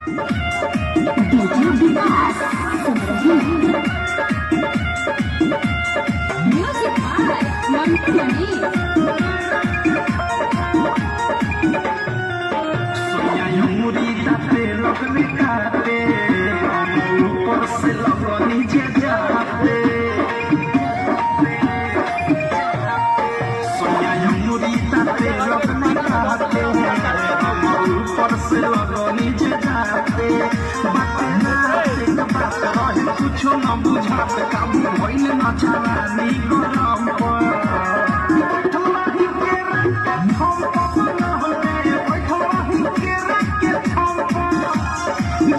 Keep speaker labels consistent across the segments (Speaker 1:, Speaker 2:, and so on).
Speaker 1: DJ Vikas music by Mantu Mani.
Speaker 2: कुछ न बुझात काम भइल न चलानी गरम पर बैठलाही के हम पवन होले बैठलाही के हम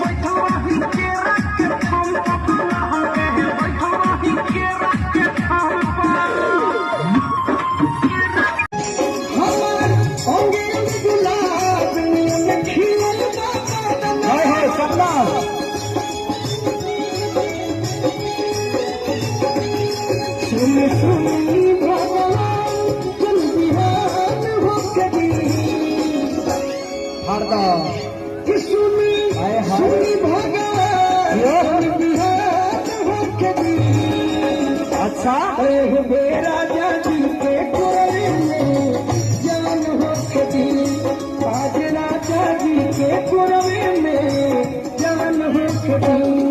Speaker 2: बैठलाही के हम पवन होले बैठलाही के हम हमर अंगे गुलाब में खिलल बाबा हाय हाय सपना सुनी भगवान तुम बिहान हो कभी हरदम सुनी भगवान बिहान हो कभी। अच्छा राजा जी के कोरे में जान हो कभी आज राजा जी के कोरे में जान हो कभी।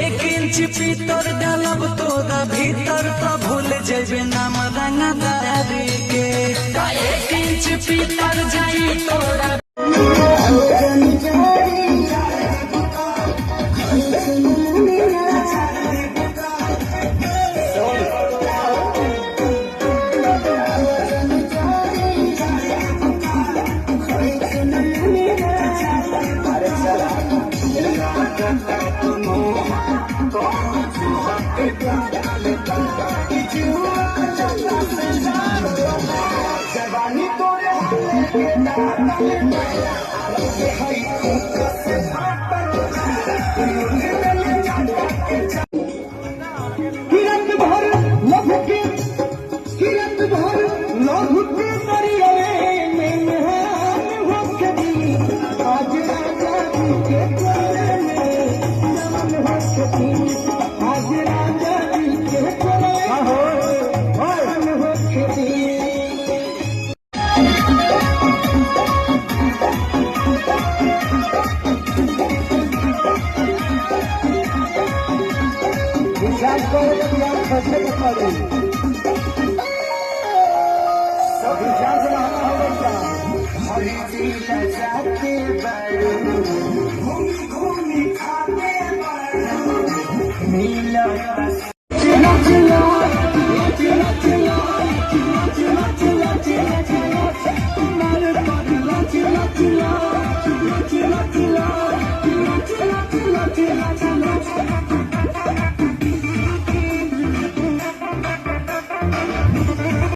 Speaker 3: एक इंच भीतर डालब तोरा भीतर तो भूल जेबे नाम रंगदारी के। एक इंच भीतर जाई तोरा
Speaker 2: जवानी तोरे किरत भर लभ के दरिया में नहान हो कभी आज राजा जी के कोरे में जान हो कभी आज राजा जी के कोरे में जान हो कभी।